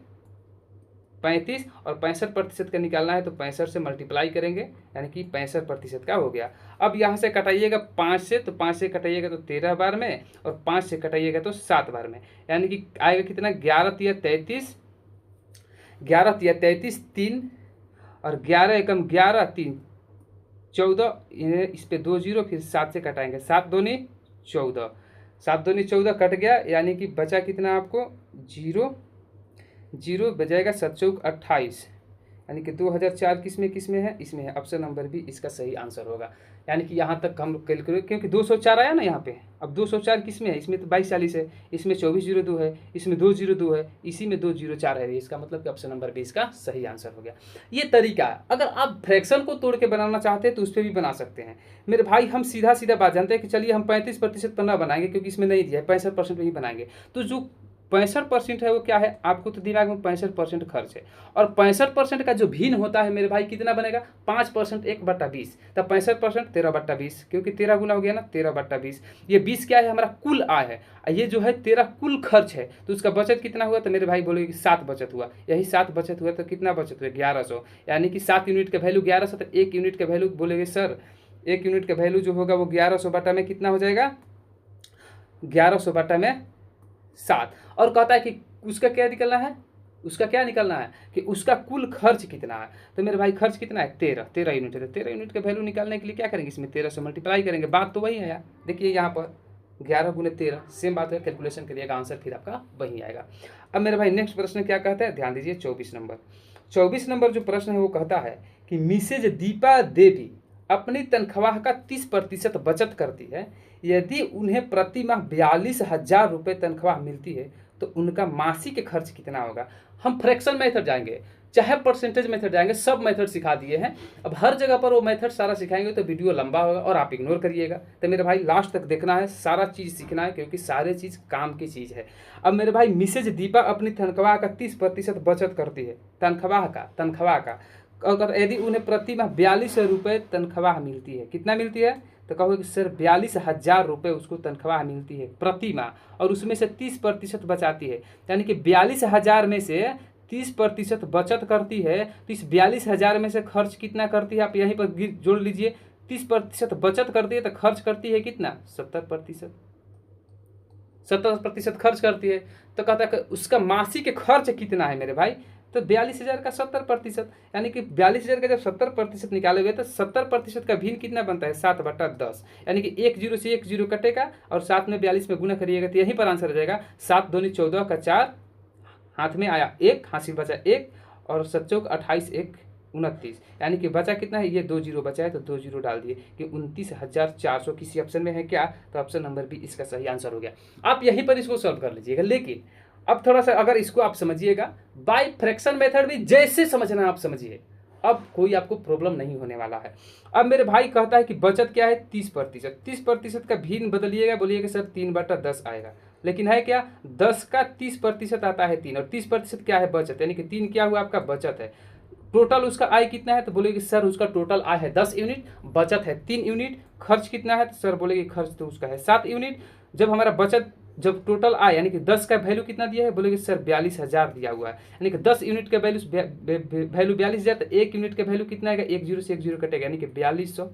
[SPEAKER 1] 35, और 65% का निकालना है तो 65 से मल्टीप्लाई करेंगे, यानी कि 65% का हो गया। अब यहाँ से कटाइएगा 5 से, तो 5 से कटाइएगा तो 13 बार में, और 5 से कटाइएगा तो 7 बार में, यानी कि आएगा कितना, 11×3 = 33, 3 और 11 एकम 11, 3 14, इस पे 2 जीरो, फिर 7 से कटाएंगे, 7 दूनी 14, 7 दूनी 14 कट गया, यानी कि बचा कितना आपको, जीरो, जीरो बजाएगा 7 चौक 28, यानी कि 2004 किस में है, इसमें है। ऑप्शन नंबर बी इसका सही आंसर होगा। यानी कि यहाँ तक हम कैलकुलेट, क्योंकि 204 आया ना यहाँ पे, अब 204 किस में है, इसमें तो 2240 है, इसमें 2402 है, इसमें 202 है, इसी में 204 है। इसका मतलब कि ऑप्शन नंबर बी इसका सही आंसर हो गया। ये तरीका है। अगर आप फ्रैक्शन को तोड़ के बनाना चाहते हैं तो उस पर भी बना सकते हैं मेरे भाई। हम सीधा सीधा बात जानते हैं कि चलिए हम 35% पर ना बनाएंगे, क्योंकि इसमें नहीं दिया है, 65% में ही बनाएंगे। तो जो 65% है वो क्या है, आपको तो दिमाग में 65% खर्च है, और 65% का जो भिन्न होता है मेरे भाई कितना बनेगा, 5% 1/20, तब 65% 13/20, क्योंकि 13 गुना हो गया ना, 13/20। ये 20 क्या है, हमारा कुल आय है, ये जो है 13 कुल खर्च है। तो उसका बचत कितना हुआ, तो मेरे भाई बोलोगे कि 7 बचत हुआ। यही 7 बचत हुआ, तो कितना बचत हुआ, 1100, यानी कि 7 यूनिट का वैल्यू 1100। तो 1 यूनिट का वैल्यू बोलेगे सर, 1 यूनिट का वैल्यू जो होगा वो 1100 बटा में कितना हो जाएगा, 1100 बटा में 7। और कहता है कि उसका क्या निकलना है, उसका क्या निकलना है कि उसका कुल खर्च कितना है। तो मेरे भाई खर्च कितना है, 13 यूनिट है। तो 13 यूनिट का वैल्यू निकालने के लिए क्या करेंगे, इसमें 13 से मल्टीप्लाई करेंगे। बात तो वही है यार, देखिए यहाँ पर 11 गुने 13 सेम बात है, कैलकुलेशन करिएगा, आंसर फिर आपका वही आएगा। अब मेरे भाई नेक्स्ट प्रश्न क्या कहता है, ध्यान दीजिए। 24 नंबर जो प्रश्न है वो कहता है कि मिसेज दीपा देवी अपनी तनख्वाह का 30% बचत करती है। यदि उन्हें प्रति माह 42,000 रुपये तनख्वाह मिलती है तो उनका मासिक खर्च कितना होगा। हम फ्रैक्शन मेथड जाएंगे, चाहे परसेंटेज मेथड जाएंगे, सब मेथड सिखा दिए हैं। अब हर जगह पर वो मेथड सारा सिखाएंगे तो वीडियो लंबा होगा और आप इग्नोर करिएगा। तो मेरे भाई लास्ट तक देखना है, सारा चीज़ सीखना है, क्योंकि सारे चीज़ काम की चीज़ है। अब मेरे भाई मिसेज दीपा अपनी तनख्वाह का 30% बचत करती है, तनख्वाह का अगर यदि उन्हें प्रति माह 42 रुपये तनख्वाह मिलती है, कितना मिलती है, तो कहोगे कि सर 42,000 रुपये उसको तनख्वाह मिलती है प्रति माह, और उसमें से 30% बचाती है, यानी कि 42,000 में से 30% बचत करती है। तो इस 42,000 में से खर्च कितना करती है, आप यहीं पर जोड़ लीजिए। 30% बचत करती है तो खर्च करती है कितना, 70% खर्च करती है। तो कहता है कि उसका मासिक खर्च कितना है मेरे भाई, तो 42,000 का 70%, यानी कि 42,000 का जब 70% निकालोगे तो 70% का भिन्न कितना बनता है, 7/10, यानी कि 1 जीरो से 1 जीरो कटेगा और 7 में 42 में गुना करिएगा तो यहीं पर आंसर आ जाएगा। 7 दूनी 14 का 4, हाथ में आया 1, हाथ से बचा 1, और 7 चौक 28, 1 29, यानी कि बचा कितना है, ये 2 जीरो बचा है तो 2 जीरो डाल दिए कि 29,400 किसी ऑप्शन में है क्या, तो ऑप्शन नंबर बी इसका सही आंसर हो गया। आप यहीं पर इसको सॉल्व कर लीजिएगा। लेकिन अब थोड़ा सा अगर इसको आप समझिएगा बाय फ्रैक्शन मेथड भी जैसे समझना आप समझिए, अब कोई आपको प्रॉब्लम नहीं होने वाला है। अब मेरे भाई कहता है कि बचत क्या है, 30%। 30% का भिन्न बदलिएगा, बोलिएगा सर 3/10 आएगा, लेकिन है क्या, 10 का 30% आता है 3, और 30% क्या है, बचत, यानी कि 3 क्या हुआ आपका बचत है। टोटल उसका आय कितना है, तो बोलेगी सर उसका टोटल आय है 10 यूनिट, बचत है 3 यूनिट, खर्च कितना है, तो सर बोलेगी खर्च तो उसका है 7 यूनिट। जब हमारा बचत, जब टोटल आय यानी कि 10 का वैल्यू कितना दिया है, बोलेगी सर 42,000 दिया हुआ है, यानी कि 10 यूनिट का वैल्यू 42,000, तो 1 यूनिट का वैल्यू कितना आएगा, 1 जीरो से 1 जीरो कटेगा, यानी कि 4200।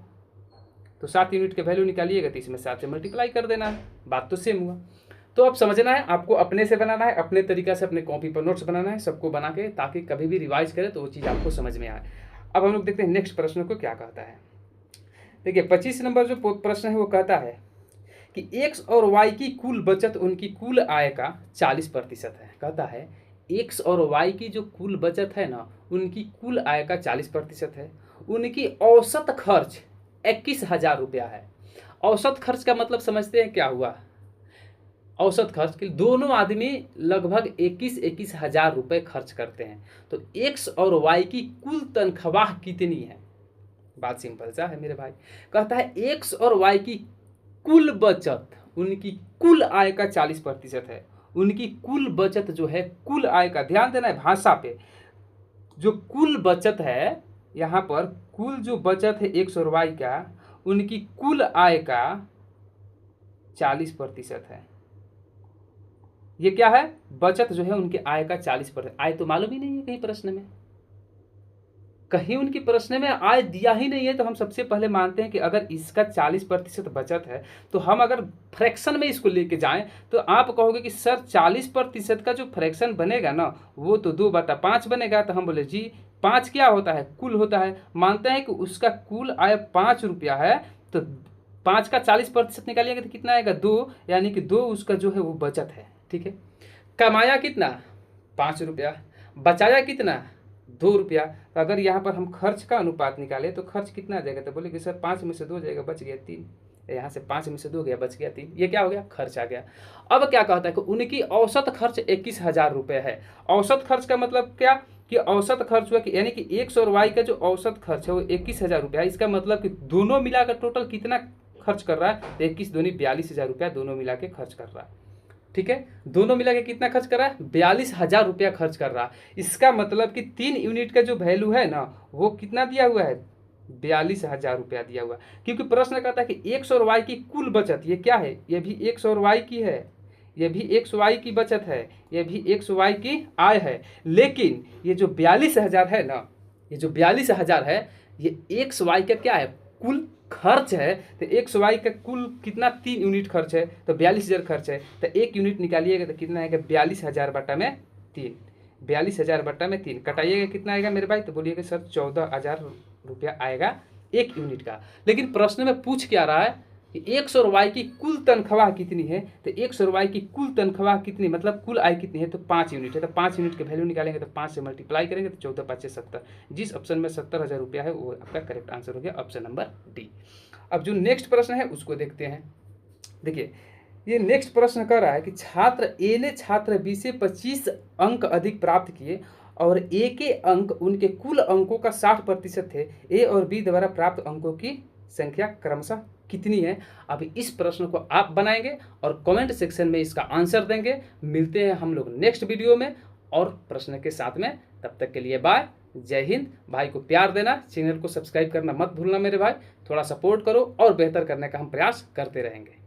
[SPEAKER 1] तो 7 यूनिट के वैल्यू निकालिएगा तो इसमें 7 से मल्टीप्लाई कर देना है, बात तो सेम हुआ। तो अब समझना है आपको, अपने से बनाना है, अपने तरीका से अपने कॉपी पर नोट्स बनाना है, सबको बना के, ताकि कभी भी रिवाइज करें तो वो चीज़ आपको समझ में आए। अब हम लोग देखते हैं नेक्स्ट प्रश्न को क्या कहता है। देखिए 25 नंबर जो प्रश्न है वो कहता है कि एक्स और वाई की कुल बचत उनकी कुल आय का 40% है। कहता है एक्स और वाई की जो कुल बचत है ना, उनकी कुल आय का 40% है। उनकी औसत खर्च 21,000 रुपया है। औसत खर्च का मतलब समझते हैं क्या हुआ, औसत खर्च के दोनों आदमी लगभग 21,000 रुपये खर्च करते हैं। तो एक्स और वाई की कुल तनख्वाह कितनी है, बात सिंपल सा है मेरे भाई। कहता है एक्स और वाई की कुल बचत उनकी कुल आय का 40% है। उनकी कुल बचत जो है कुल आय का, ध्यान देना है भाषा पे, जो कुल बचत है यहाँ पर, कुल जो बचत है एक्स और वाई का, उनकी कुल आय का 40% है। ये क्या है? बचत जो है उनके आय का 40%। आय तो मालूम ही नहीं है कहीं प्रश्न में, कहीं उनकी प्रश्न में आय दिया ही नहीं है। तो हम सबसे पहले मानते हैं कि अगर इसका 40% बचत है, तो हम अगर फ्रैक्शन में इसको लेके जाएं तो आप कहोगे कि सर 40% का जो फ्रैक्शन बनेगा ना, वो तो 2/5 बनेगा। तो हम बोले जी 5 क्या होता है? कुल होता है। मानते हैं कि उसका कुल आय 5 रुपया है, तो 5 का 40% निकालिएगा तो कितना आएगा? 2, यानी कि 2 उसका जो है वो बचत है। ठीक है, कमाया कितना? 5 रुपया। बचाया कितना? 2 रुपया। तो अगर यहाँ पर हम खर्च का अनुपात निकालें तो खर्च कितना आ जाएगा? तो बोले कि सर 5 में से 2 जाएगा, बच गया 3। यहाँ से 5 में से 2 गया, बच गया 3। ये क्या हो गया? खर्च आ गया। अब क्या कहता है कि उनकी औसत खर्च 21,000 रुपये है। औसत खर्च का मतलब क्या कि औसत खर्च हुआ कि यानी कि एक्स और वाई का जो औसत खर्च है वो 21,000 रुपया है। इसका मतलब कि दोनों मिलाकर टोटल कितना खर्च कर रहा है? तो 21 दूनी 42,000 रुपया दोनों मिला के खर्च कर रहा है। ठीक है, दोनों मिला के कितना खर्च कर रहा है? 42,000 रुपया खर्च कर रहा है। इसका मतलब कि 3 यूनिट का जो वैल्यू है ना, वो कितना दिया हुआ है? 42,000 रुपया दिया हुआ। क्योंकि प्रश्न कहता है कि एक्स और वाई की कुल बचत, ये क्या है? ये भी एक्स और वाई की है, ये भी एक्स वाई की बचत है, ये भी एक्स वाई की आय है। लेकिन ये जो 42,000 है ना, ये जो 42,000 है, ये एक्स वाई का क्या है? कुल खर्च है। तो एक्स वाई का कुल कितना? 3 यूनिट खर्च है, तो 42,000 खर्च है। तो 1 यूनिट निकालिएगा तो कितना आएगा? 42,000 बटा में 3। 42,000 बटा में 3 कटाइएगा, कितना आएगा मेरे भाई? तो बोलिएगा सर 14,000 रुपया आएगा 1 यूनिट का। लेकिन प्रश्न में पूछ क्या रहा है कि एक्स और वाई की कुल तनख्वाह कितनी है? तो एक्स और वाई की कुल तनख्वाह कितनी, मतलब कुल आय कितनी है? तो 5 यूनिट है। तो 5 यूनिट के वैल्यू निकालेंगे तो 5 से मल्टीप्लाई करेंगे तो 14×5 = 70। जिस ऑप्शन में 70,000 रुपया है वो आपका करेक्ट आंसर हो गया, ऑप्शन नंबर डी। अब जो नेक्स्ट प्रश्न है उसको देखते हैं। देखिए, ये नेक्स्ट प्रश्न कर रहा है कि छात्र ए ने छात्र बी से 25 अंक अधिक प्राप्त किए और ए के अंक उनके कुल अंकों का 60% थे। ए और बी द्वारा प्राप्त अंकों की संख्या क्रमशः कितनी है? अभी इस प्रश्न को आप बनाएंगे और कमेंट सेक्शन में इसका आंसर देंगे। मिलते हैं हम लोग नेक्स्ट वीडियो में और प्रश्न के साथ में। तब तक के लिए बाय, जय हिंद। भाई को प्यार देना, चैनल को सब्सक्राइब करना मत भूलना मेरे भाई। थोड़ा सपोर्ट करो और बेहतर करने का हम प्रयास करते रहेंगे।